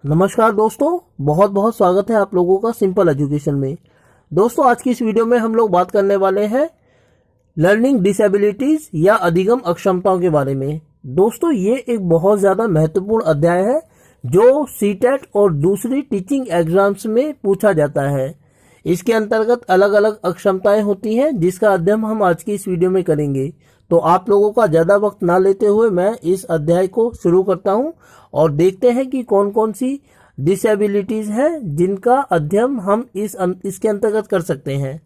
नमस्कार दोस्तों, बहुत बहुत स्वागत है आप लोगों का सिंपल एजुकेशन में। दोस्तों, आज की इस वीडियो में हम लोग बात करने वाले हैं लर्निंग डिसेबिलिटीज या अधिगम अक्षमताओं के बारे में। दोस्तों, ये एक बहुत ज़्यादा महत्वपूर्ण अध्याय है जो सीटेट और दूसरी टीचिंग एग्जाम्स में पूछा जाता है। इसके अंतर्गत अलग अलग अक्षमताएं होती हैं जिसका अध्ययन हम आज की इस वीडियो में करेंगे। तो आप लोगों का ज़्यादा वक्त ना लेते हुए मैं इस अध्याय को शुरू करता हूं और देखते हैं कि कौन कौन सी डिसेबिलिटीज हैं जिनका अध्ययन हम इसके अंतर्गत कर सकते हैं।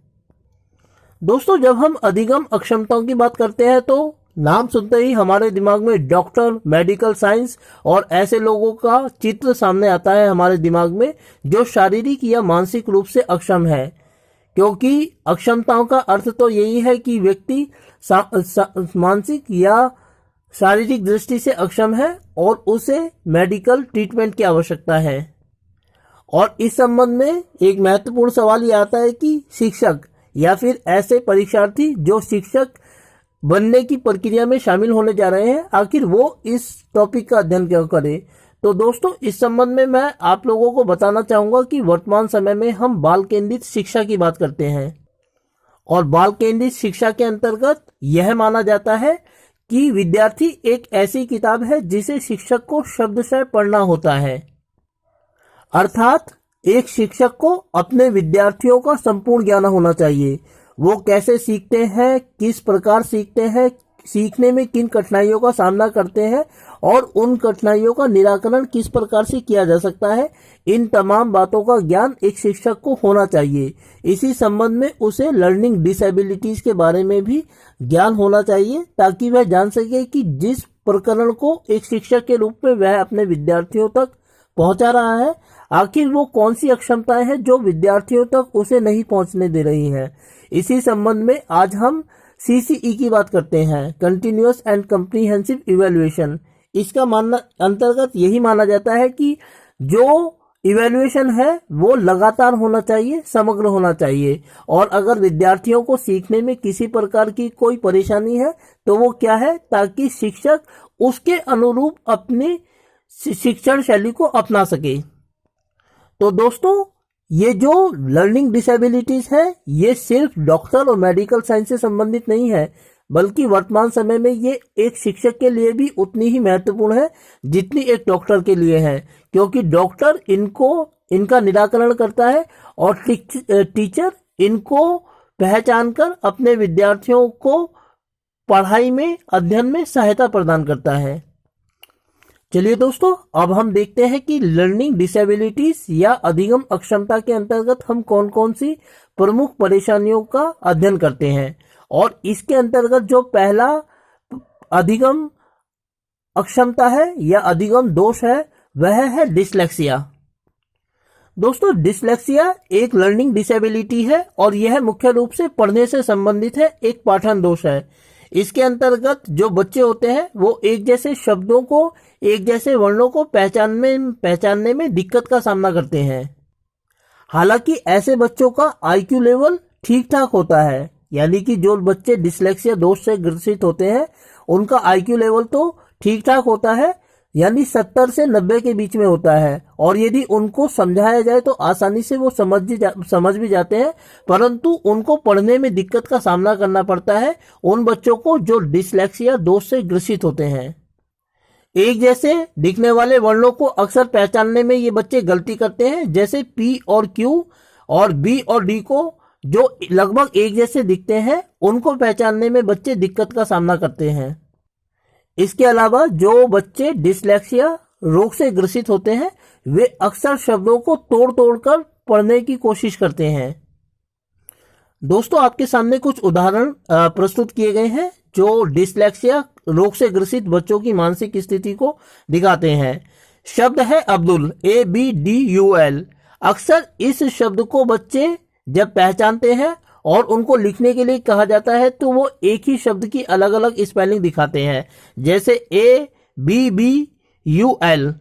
दोस्तों, जब हम अधिगम अक्षमताओं की बात करते हैं तो नाम सुनते ही हमारे दिमाग में डॉक्टर, मेडिकल साइंस और ऐसे लोगों का चित्र सामने आता है हमारे दिमाग में जो शारीरिक या मानसिक रूप से अक्षम है। क्योंकि अक्षमताओं का अर्थ तो यही है कि व्यक्ति मानसिक या शारीरिक दृष्टि से अक्षम है और उसे मेडिकल ट्रीटमेंट की आवश्यकता है। और इस संबंध में एक महत्वपूर्ण सवाल ये आता है कि शिक्षक या फिर ऐसे परीक्षार्थी जो शिक्षक बनने की प्रक्रिया में शामिल होने जा रहे हैं, आखिर वो इस टॉपिक का अध्ययन क्यों करें। तो दोस्तों, इस संबंध में मैं आप लोगों को बताना चाहूँगा कि वर्तमान समय में हम बाल केंद्रित शिक्षा की बात करते हैं और बाल केंद्रित शिक्षा के अंतर्गत यह माना जाता है कि विद्यार्थी एक ऐसी किताब है जिसे शिक्षक को शब्दशः पढ़ना होता है। अर्थात एक शिक्षक को अपने विद्यार्थियों का संपूर्ण ज्ञान होना चाहिए। वो कैसे सीखते हैं, किस प्रकार सीखते हैं, सीखने में किन कठिनाइयों का सामना करते हैं और उन कठिनाइयों का निराकरण किस प्रकार से किया जा सकता है, इन तमाम बातों का ज्ञान एक शिक्षक को होना चाहिए। इसी संबंध में उसे लर्निंग डिसेबिलिटीज के बारे में भी ज्ञान होना चाहिए ताकि वह जान सके कि जिस प्रकरण को एक शिक्षक के रूप में वह अपने विद्यार्थियों तक पहुंचा रहा है, आखिर वो कौन सी अक्षमताएं हैं जो विद्यार्थियों तक उसे नहीं पहुंचने दे रही हैं। इसी संबंध में आज हम CCE की बात करते हैं, कंटिन्यूअस एंड कम्प्रीहेंसिव इवैल्यूएशन। इसका मानना अंतर्गत यही माना जाता है कि जो इवैल्यूएशन है वो लगातार होना चाहिए, समग्र होना चाहिए। और अगर विद्यार्थियों को सीखने में किसी प्रकार की कोई परेशानी है तो वो क्या है, ताकि शिक्षक उसके अनुरूप अपनी शिक्षण शैली को अपना सके। तो दोस्तों, ये जो लर्निंग डिसेबिलिटीज है ये सिर्फ डॉक्टर और मेडिकल साइंस से संबंधित नहीं है, बल्कि वर्तमान समय में ये एक शिक्षक के लिए भी उतनी ही महत्वपूर्ण है जितनी एक डॉक्टर के लिए है। क्योंकि डॉक्टर इनका निराकरण करता है और टीचर इनको पहचान कर अपने विद्यार्थियों को पढ़ाई में, अध्ययन में सहायता प्रदान करता है। चलिए दोस्तों, अब हम देखते हैं कि लर्निंग डिसेबिलिटीज या अधिगम अक्षमता के अंतर्गत हम कौन कौन सी प्रमुख परेशानियों का अध्ययन करते हैं। और इसके अंतर्गत जो पहला अधिगम अक्षमता है या अधिगम दोष है वह है डिसलेक्सिया। दोस्तों, डिसलेक्सिया एक लर्निंग डिसेबिलिटी है और यह मुख्य रूप से पढ़ने से संबंधित है, एक पाठन दोष है। इसके अंतर्गत जो बच्चे होते हैं वो एक जैसे शब्दों को, एक जैसे वर्णों को पहचानने में दिक्कत का सामना करते हैं। हालांकि ऐसे बच्चों का IQ लेवल ठीक ठाक होता है, यानी कि जो बच्चे डिसलेक्सिया दोष से ग्रसित होते हैं उनका IQ लेवल तो ठीक ठाक होता है, यानी 70 से 90 के बीच में होता है। और यदि उनको समझाया जाए तो आसानी से वो समझ भी जाते हैं, परंतु उनको पढ़ने में दिक्कत का सामना करना पड़ता है उन बच्चों को जो डिसलेक्सिया दोष से ग्रसित होते हैं। एक जैसे दिखने वाले वर्णों को अक्सर पहचानने में ये बच्चे गलती करते हैं, जैसे P और Q और B और D को जो लगभग एक जैसे दिखते हैं उनको पहचानने में बच्चे दिक्कत का सामना करते हैं। इसके अलावा जो बच्चे डिसलेक्सिया रोग से ग्रसित होते हैं वे अक्सर शब्दों को तोड़ तोड़ कर पढ़ने की कोशिश करते हैं। दोस्तों, आपके सामने कुछ उदाहरण प्रस्तुत किए गए हैं जो डिसलेक्सिया रोग से ग्रसित बच्चों की मानसिक स्थिति को दिखाते हैं। शब्द है अब्दुल, ABDUL। अक्सर इस शब्द को बच्चे जब पहचानते हैं और उनको लिखने के लिए कहा जाता है तो वो एक ही शब्द की अलग अलग स्पेलिंग दिखाते हैं, जैसे ABBUL,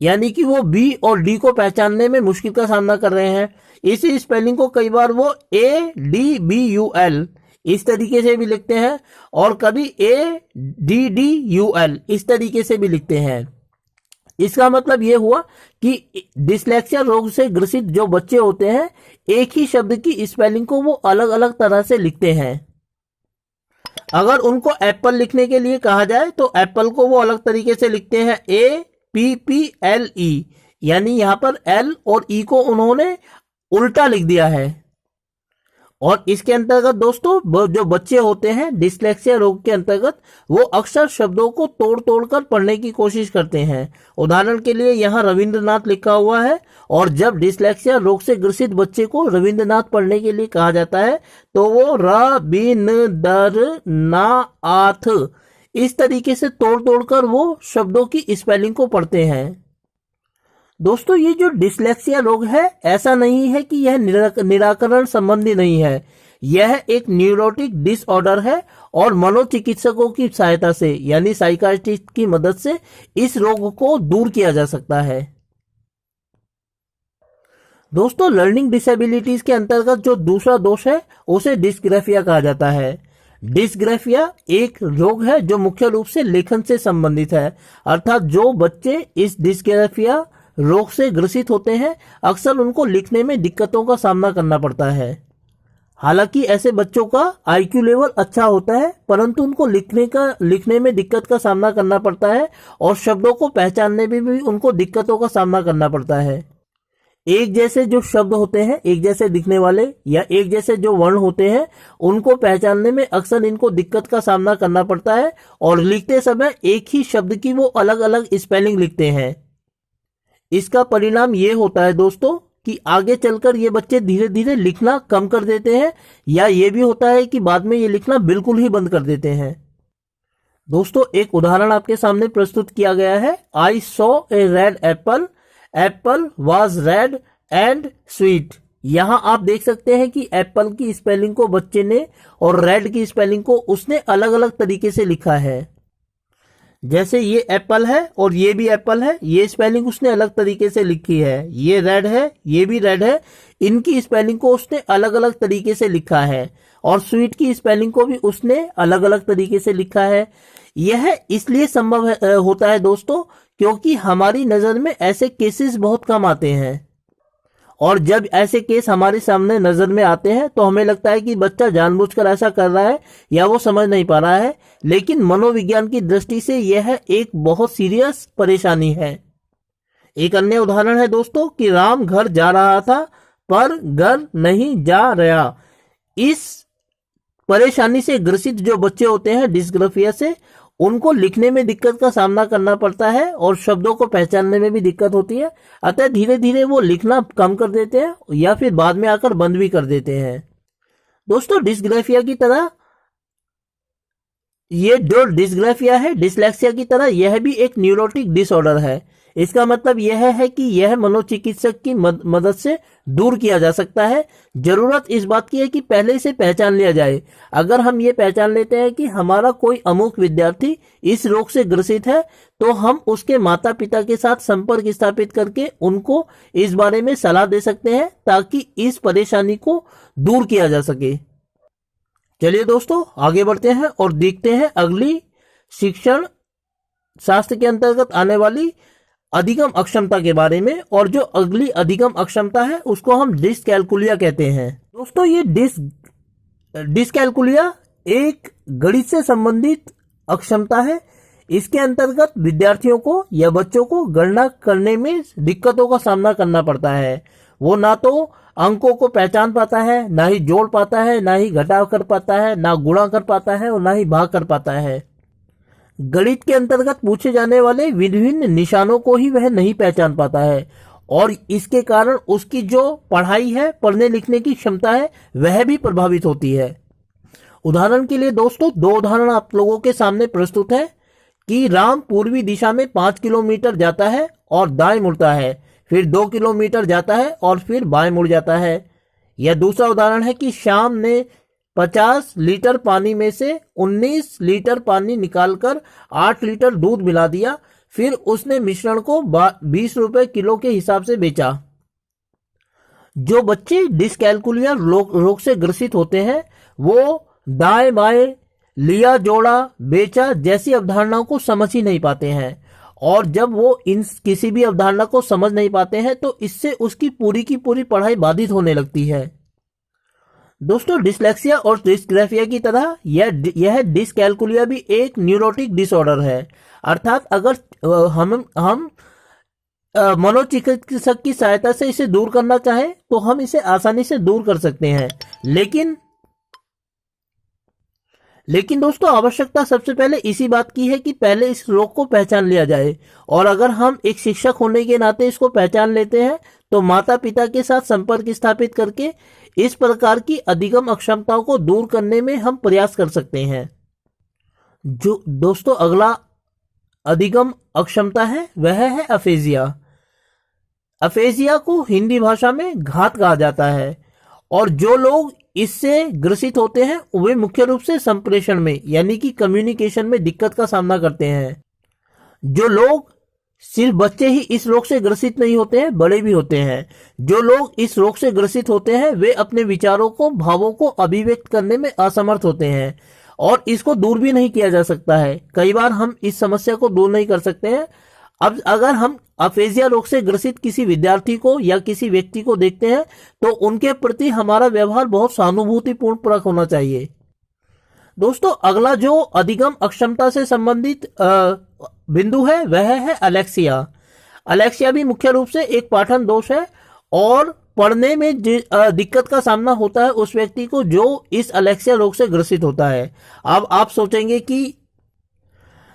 यानी कि वो B और D को पहचानने में मुश्किल का सामना कर रहे हैं। इसी स्पेलिंग को कई बार वो ADBUL इस तरीके से भी लिखते हैं और कभी ADDUL इस तरीके से भी लिखते हैं। इसका मतलब ये हुआ कि डिसलेक्सिया रोग से ग्रसित जो बच्चे होते हैं एक ही शब्द की स्पेलिंग को वो अलग अलग तरह से लिखते हैं। अगर उनको एप्पल लिखने के लिए कहा जाए तो एप्पल को वो अलग तरीके से लिखते हैं APPLE, यानी यहां पर L और E को उन्होंने उल्टा लिख दिया है। और इसके अंतर्गत दोस्तों जो बच्चे होते हैं डिसलेक्सिया रोग के अंतर्गत वो अक्सर शब्दों को तोड़ तोड़ कर पढ़ने की कोशिश करते हैं। उदाहरण के लिए यहाँ रविंद्रनाथ लिखा हुआ है, और जब डिसलेक्सिया रोग से ग्रसित बच्चे को रविंद्रनाथ पढ़ने के लिए कहा जाता है तो वो रविंद्रनाथ इस तरीके से तोड़ तोड़ कर वो शब्दों की स्पेलिंग को पढ़ते हैं। दोस्तों ये जो डिसलेक्सिया रोग है ऐसा नहीं है कि यह निराकरण संबंधी नहीं है, यह एक न्यूरोटिक डिसऑर्डर है और मनोचिकित्सकों की सहायता से यानी साइकाट्रिस्ट की मदद से इस रोग को दूर किया जा सकता है। दोस्तों लर्निंग डिसेबिलिटीज के अंतर्गत जो दूसरा दोष है उसे डिस्ग्राफिया कहा जाता है। डिस्ग्राफिया एक रोग है जो मुख्य रूप से लेखन से संबंधित है, अर्थात जो बच्चे इस डिस्ग्राफिया रोग से ग्रसित होते हैं अक्सर उनको लिखने में दिक्कतों का सामना करना पड़ता है। हालांकि ऐसे बच्चों का IQ लेवल अच्छा होता है परंतु उनको लिखने में दिक्कत का सामना करना पड़ता है और शब्दों को पहचानने में भी उनको दिक्कतों का सामना करना पड़ता है। एक जैसे जो शब्द होते हैं, एक जैसे दिखने वाले या एक जैसे जो वर्ण होते हैं, उनको पहचानने में अक्सर इनको दिक्कत का सामना करना पड़ता है और लिखते समय एक ही शब्द की वो अलग अलग स्पेलिंग लिखते हैं। इसका परिणाम ये होता है दोस्तों कि आगे चलकर ये बच्चे धीरे धीरे लिखना कम कर देते हैं, या ये भी होता है कि बाद में ये लिखना बिल्कुल ही बंद कर देते हैं। दोस्तों एक उदाहरण आपके सामने प्रस्तुत किया गया है। I saw a red apple, apple was red and sweet। यहां आप देख सकते हैं कि एप्पल की स्पेलिंग को बच्चे ने और रेड की स्पेलिंग को उसने अलग अलग तरीके से लिखा है। जैसे ये एप्पल है और ये भी एप्पल है, ये स्पेलिंग उसने अलग तरीके से लिखी है। ये रेड है, ये भी रेड है, इनकी स्पेलिंग को उसने अलग अलग तरीके से लिखा है। और स्वीट की स्पेलिंग को भी उसने अलग अलग तरीके से लिखा है। यह इसलिए संभव होता है दोस्तों क्योंकि हमारी नजर में ऐसे केसेस बहुत कम आते हैं, और जब ऐसे केस हमारे सामने नजर में आते हैं तो हमें लगता है कि बच्चा जानबूझकर ऐसा कर रहा है या वो समझ नहीं पा रहा है, लेकिन मनोविज्ञान की दृष्टि से यह एक बहुत सीरियस परेशानी है। एक अन्य उदाहरण है दोस्तों कि राम घर जा रहा था पर घर नहीं जा रहा। इस परेशानी से ग्रसित जो बच्चे होते हैं डिस्ग्राफिया से, उनको लिखने में दिक्कत का सामना करना पड़ता है और शब्दों को पहचानने में भी दिक्कत होती है। अतः धीरे धीरे वो लिखना कम कर देते हैं या फिर बाद में आकर बंद भी कर देते हैं। दोस्तों डिस्ग्राफिया की तरह ये जो डिस्ग्राफिया है डिसलेक्सिया की तरह यह भी एक न्यूरोटिक डिसऑर्डर है। इसका मतलब यह है कि यह मनोचिकित्सक की मदद से दूर किया जा सकता है। जरूरत इस बात की है कि पहले इसे पहचान लिया जाए। अगर हम ये पहचान लेते हैं कि हमारा कोई अमुक विद्यार्थी इस रोग से ग्रसित है तो हम उसके माता पिता के साथ संपर्क स्थापित करके उनको इस बारे में सलाह दे सकते हैं ताकि इस परेशानी को दूर किया जा सके। चलिए दोस्तों आगे बढ़ते हैं और देखते हैं अगली शिक्षण शास्त्र के अंतर्गत आने वाली अधिगम अक्षमता के बारे में। और जो अगली अधिगम अक्षमता है उसको हम डिस्कैल्कुलिया कहते हैं। दोस्तों ये डिस्कैल्कुलिया एक गणित से संबंधित अक्षमता है। इसके अंतर्गत विद्यार्थियों को या बच्चों को गणना करने में दिक्कतों का सामना करना पड़ता है। वो ना तो अंकों को पहचान पाता है, ना ही जोड़ पाता है, ना ही घटाव कर पाता है, ना गुणा कर पाता है और ना ही भाग कर पाता है। गणित के अंतर्गत पूछे जाने वाले विभिन्न निशानों को ही वह नहीं पहचान पाता है और इसके कारण उसकी जो पढ़ाई है, पढ़ने लिखने की क्षमता है, वह भी प्रभावित होती है। उदाहरण के लिए दोस्तों दो उदाहरण आप लोगों के सामने प्रस्तुत है कि राम पूर्वी दिशा में 5 किलोमीटर जाता है और दाएं मुड़ता है, फिर 2 किलोमीटर जाता है और फिर बाएं मुड़ जाता है। यह दूसरा उदाहरण है कि श्याम ने 50 लीटर पानी में से 19 लीटर पानी निकालकर 8 लीटर दूध मिला दिया, फिर उसने मिश्रण को 20 रुपए किलो के हिसाब से बेचा। जो बच्चे डिस्कैल्कुलिया रोग से ग्रसित होते हैं वो दाएं बाएं, लिया जोड़ा, बेचा जैसी अवधारणाओं को समझ ही नहीं पाते हैं और जब वो इन किसी भी अवधारणा को समझ नहीं पाते हैं तो इससे उसकी पूरी की पूरी पढ़ाई बाधित होने लगती है। दोस्तों, डिसलेक्सिया और डिस्ग्राफिया की तरह यह डिसकैलकुलिया भी एक न्यूरोटिक डिसऑर्डर है। अर्थात अगर हम मनोचिकित्सक की सहायता से इसे दूर करना चाहें तो हम इसे आसानी से दूर कर सकते हैं। लेकिन दोस्तों, आवश्यकता सबसे पहले इसी बात की है कि पहले इस रोग को पहचान लिया जाए। और अगर हम एक शिक्षक होने के नाते इसको पहचान लेते हैं तो माता पिता के साथ संपर्क स्थापित करके इस प्रकार की अधिगम अक्षमताओं को दूर करने में हम प्रयास कर सकते हैं। जो दोस्तों अगला अधिगम अक्षमता है वह है अफेजिया। अफेजिया को हिंदी भाषा में घात कहा जाता है और जो लोग इससे ग्रसित होते हैं वे मुख्य रूप से संप्रेषण में यानी कि कम्युनिकेशन में दिक्कत का सामना करते हैं। जो लोग, सिर्फ बच्चे ही इस रोग से ग्रसित नहीं होते हैं, बड़े भी होते हैं। जो लोग इस रोग से ग्रसित होते हैं वे अपने विचारों को, भावों को अभिव्यक्त करने में असमर्थ होते हैं और इसको दूर भी नहीं किया जा सकता है। कई बार हम इस समस्या को दूर नहीं कर सकते हैं। अब अगर हम अफेजिया रोग से ग्रसित किसी विद्यार्थी को या किसी व्यक्ति को देखते हैं तो उनके प्रति हमारा व्यवहार बहुत सहानुभूतिपूर्ण परक होना चाहिए। दोस्तों, अगला जो अधिगम अक्षमता से संबंधित बिंदु है वह है अलेक्सिया। अलेक्सिया भी मुख्य रूप से एक पाठन दोष है और पढ़ने में दिक्कत का सामना होता है उस व्यक्ति को जो इस अलेक्सिया रोग से ग्रसित होता है। अब आप सोचेंगे कि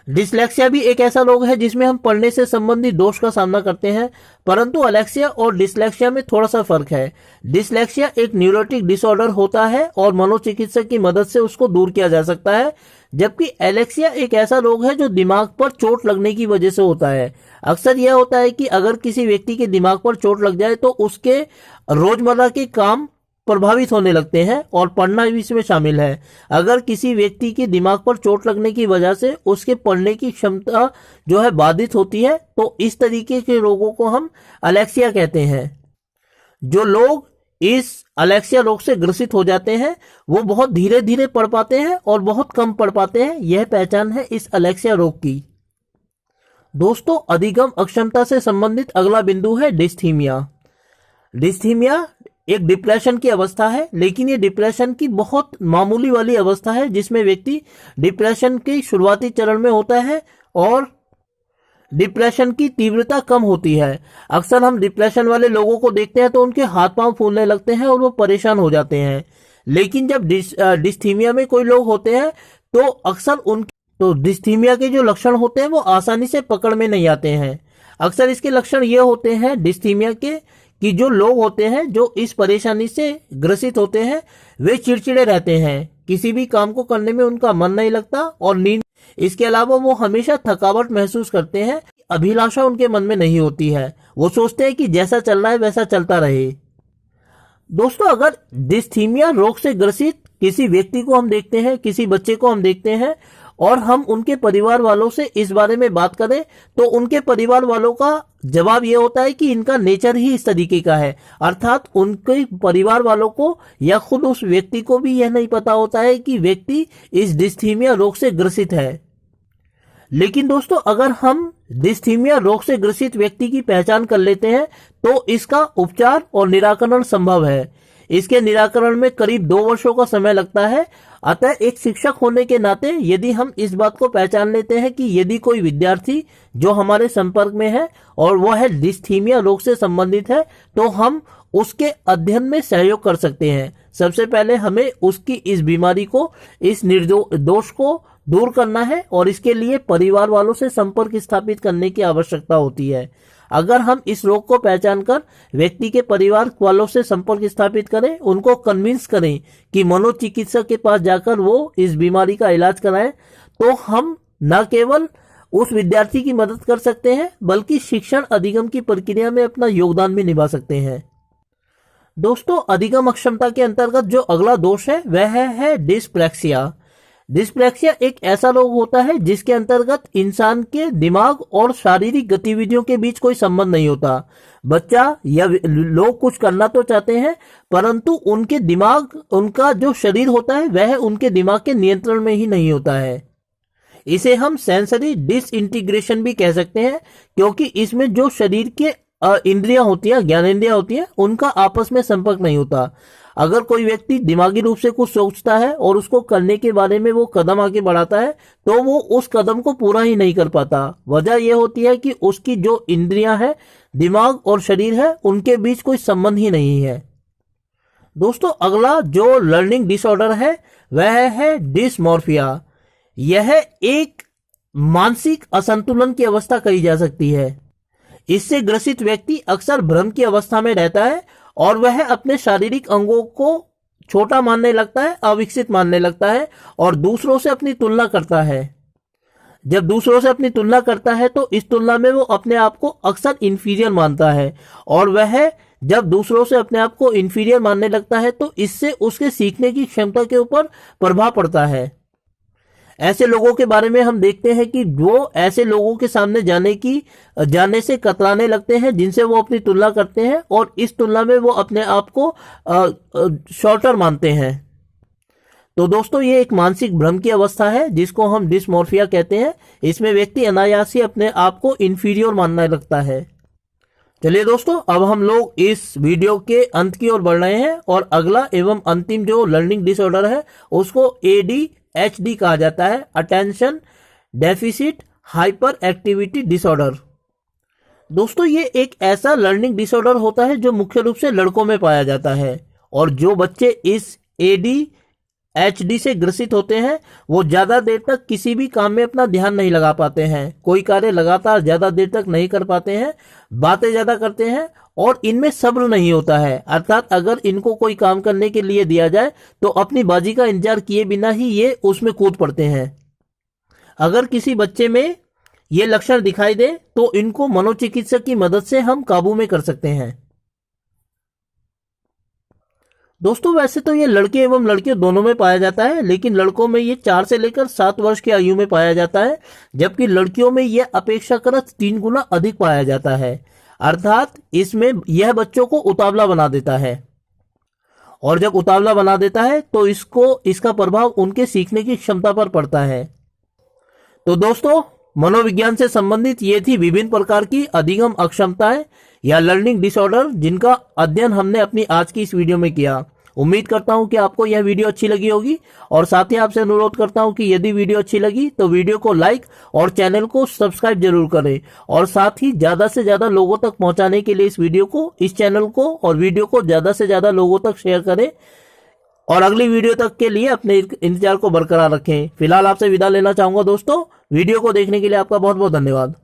डिसलेक्सिया भी एक ऐसा रोग है जिसमें हम पढ़ने से संबंधित दोष का सामना करते हैं, परंतु अलेक्सिया और डिसलेक्सिया में थोड़ा सा फर्क है। डिसलेक्सिया एक न्यूरोटिक डिसऑर्डर होता है और मनोचिकित्सक की मदद से उसको दूर किया जा सकता है, जबकि एलेक्सिया एक ऐसा रोग है जो दिमाग पर चोट लगने की वजह से होता है। अक्सर यह होता है कि अगर किसी व्यक्ति के दिमाग पर चोट लग जाए तो उसके रोजमर्रा के काम प्रभावित होने लगते हैं और पढ़ना भी इसमें शामिल है। अगर किसी व्यक्ति के दिमाग पर चोट लगने की वजह से उसके पढ़ने की क्षमता जो है बाधित होती है तो इस तरीके के रोगों को हम अलेक्सिया कहते हैं। जो लोग इस अलेक्सिया रोग से ग्रसित हो जाते हैं वो बहुत धीरे धीरे पढ़ पाते हैं और बहुत कम पढ़ पाते हैं। यह पहचान है इस अलेक्सिया रोग की। दोस्तों, अधिगम अक्षमता से संबंधित अगला बिंदु है डिस्थीमिया। डिस्थीमिया एक डिप्रेशन की अवस्था है, लेकिन ये डिप्रेशन की बहुत मामूली वाली अवस्था है जिसमें व्यक्ति डिप्रेशन के शुरुआती चरण में होता है और डिप्रेशन की तीव्रता कम होती है। अक्सर हम डिप्रेशन वाले लोगों को देखते हैं तो उनके हाथ पांव फूलने लगते हैं और वो परेशान हो जाते हैं। लेकिन जब डिस्थीमिया में कोई लोग होते हैं तो अक्सर डिस्थीमिया के जो लक्षण होते हैं वो आसानी से पकड़ में नहीं आते हैं। अक्सर इसके लक्षण ये होते हैं डिस्थीमिया के कि जो लोग होते हैं जो इस परेशानी से ग्रसित होते हैं वे चिड़चिड़े रहते हैं, किसी भी काम को करने में उनका मन नहीं लगता और नींद। इसके अलावा वो हमेशा थकावट महसूस करते हैं, अभिलाषा उनके मन में नहीं होती है। वो सोचते हैं कि जैसा चल रहा है वैसा चलता रहे। दोस्तों, अगर डिस्थीमिया रोग से ग्रसित किसी व्यक्ति को हम देखते हैं, किसी बच्चे को हम देखते हैं और हम उनके परिवार वालों से इस बारे में बात करें तो उनके परिवार वालों का जवाब यह होता है कि इनका नेचर ही इस तरीके का है। अर्थात उनके परिवार वालों को या खुद उस व्यक्ति को भी यह नहीं पता होता है कि व्यक्ति इस डिस्थीमिया रोग से ग्रसित है। लेकिन दोस्तों, अगर हम डिस्थीमिया रोग से ग्रसित व्यक्ति की पहचान कर लेते हैं तो इसका उपचार और निराकरण संभव है। इसके निराकरण में करीब 2 वर्षों का समय लगता है। अतः एक शिक्षक होने के नाते यदि हम इस बात को पहचान लेते हैं कि यदि कोई विद्यार्थी जो हमारे संपर्क में है और वह है डिस्थीमिया रोग से संबंधित है तो हम उसके अध्ययन में सहयोग कर सकते हैं। सबसे पहले हमें उसकी इस बीमारी को, इस दोष को दूर करना है और इसके लिए परिवार वालों से संपर्क स्थापित करने की आवश्यकता होती है। अगर हम इस रोग को पहचान कर व्यक्ति के परिवार वालों से संपर्क स्थापित करें, उनको कन्विंस करें कि मनोचिकित्सक के पास जाकर वो इस बीमारी का इलाज कराएं, तो हम न केवल उस विद्यार्थी की मदद कर सकते हैं बल्कि शिक्षण अधिगम की प्रक्रिया में अपना योगदान भी निभा सकते हैं। दोस्तों, अधिगम अक्षमता के अंतर्गत जो अगला दोष है वह है डिस्प्रैक्सिया। डिस्प्रैक्सिया एक ऐसा रोग होता है जिसके अंतर्गत इंसान के दिमाग और शारीरिक गतिविधियों के बीच कोई संबंध नहीं होता। बच्चा या लोग कुछ करना तो चाहते हैं परंतु उनके दिमाग, उनका जो शरीर होता है वह उनके दिमाग के नियंत्रण में ही नहीं होता है। इसे हम सेंसरी डिसइंटीग्रेशन भी कह सकते हैं, क्योंकि इसमें जो शरीर के इंद्रियां होती हैं, ज्ञानेंद्रियां होती हैं, उनका आपस में संपर्क नहीं होता। अगर कोई व्यक्ति दिमागी रूप से कुछ सोचता है और उसको करने के बारे में वो कदम आगे बढ़ाता है, तो वो उस कदम को पूरा ही नहीं कर पाता। वजह यह होती है कि उसकी जो इंद्रियां हैं, दिमाग और शरीर है, उनके बीच कोई संबंध ही नहीं है। दोस्तों, अगला जो लर्निंग डिसऑर्डर है वह है डिसमॉर्फिया। यह एक मानसिक असंतुलन की अवस्था कही जा सकती है। इससे ग्रसित व्यक्ति अक्सर भ्रम की अवस्था में रहता है और वह अपने शारीरिक अंगों को छोटा मानने लगता है, अविकसित मानने लगता है और दूसरों से अपनी तुलना करता है। जब दूसरों से अपनी तुलना करता है तो इस तुलना में वो अपने आप को अक्सर इंफीरियर मानता है, और वह जब दूसरों से अपने आप को इंफीरियर मानने लगता है तो इससे उसके सीखने की क्षमता के ऊपर प्रभाव पड़ता है। ऐसे लोगों के बारे में हम देखते हैं कि वो ऐसे लोगों के सामने जाने से कतराने लगते हैं जिनसे वो अपनी तुलना करते हैं, और इस तुलना में वो अपने आप को शॉर्टर मानते हैं। तो दोस्तों, ये एक मानसिक भ्रम की अवस्था है जिसको हम डिसमॉर्फिया कहते हैं। इसमें व्यक्ति अनायास ही अपने आप को इंफीरियर मानने लगता है। चलिए दोस्तों, अब हम लोग इस वीडियो के अंत की ओर बढ़ रहे हैं, और अगला एवं अंतिम जो लर्निंग डिसऑर्डर है उसको ADHD कहा जाता है, attention deficit hyper activity disorder. दोस्तों, ये एक ऐसा लर्निंग डिसऑर्डर होता है जो मुख्य रूप से लड़कों में पाया जाता है, और जो बच्चे इस ADHD से ग्रसित होते हैं वो ज्यादा देर तक किसी भी काम में अपना ध्यान नहीं लगा पाते हैं, कोई कार्य लगातार ज्यादा देर तक नहीं कर पाते हैं, बातें ज्यादा करते हैं, और इनमें सब्र नहीं होता है। अर्थात अगर इनको कोई काम करने के लिए दिया जाए तो अपनी बाजी का इंतजार किए बिना ही ये उसमें कूद पड़ते हैं। अगर किसी बच्चे में ये लक्षण दिखाई दे तो इनको मनोचिकित्सक की मदद से हम काबू में कर सकते हैं। दोस्तों, वैसे तो ये लड़के एवं लड़कियों दोनों में पाया जाता है, लेकिन लड़कों में ये 4 से लेकर 7 वर्ष की आयु में पाया जाता है, जबकि लड़कियों में यह अपेक्षाकृत 3 गुना अधिक पाया जाता है। अर्थात इसमें यह बच्चों को उतावला बना देता है, और जब उतावला बना देता है तो इसका प्रभाव उनके सीखने की क्षमता पर पड़ता है। तो दोस्तों, मनोविज्ञान से संबंधित ये थी विभिन्न प्रकार की अधिगम अक्षमताएं या लर्निंग डिसऑर्डर, जिनका अध्ययन हमने अपनी आज की इस वीडियो में किया। उम्मीद करता हूं कि आपको यह वीडियो अच्छी लगी होगी, और साथ ही आपसे अनुरोध करता हूं कि यदि वीडियो अच्छी लगी तो वीडियो को लाइक और चैनल को सब्सक्राइब जरूर करें, और साथ ही ज्यादा से ज्यादा लोगों तक पहुंचाने के लिए इस चैनल को और वीडियो को ज्यादा से ज्यादा लोगों तक शेयर करें, और अगली वीडियो तक के लिए अपने इंतजार को बरकरार रखें। फिलहाल आपसे विदा लेना चाहूंगा दोस्तों। वीडियो को देखने के लिए आपका बहुत बहुत धन्यवाद।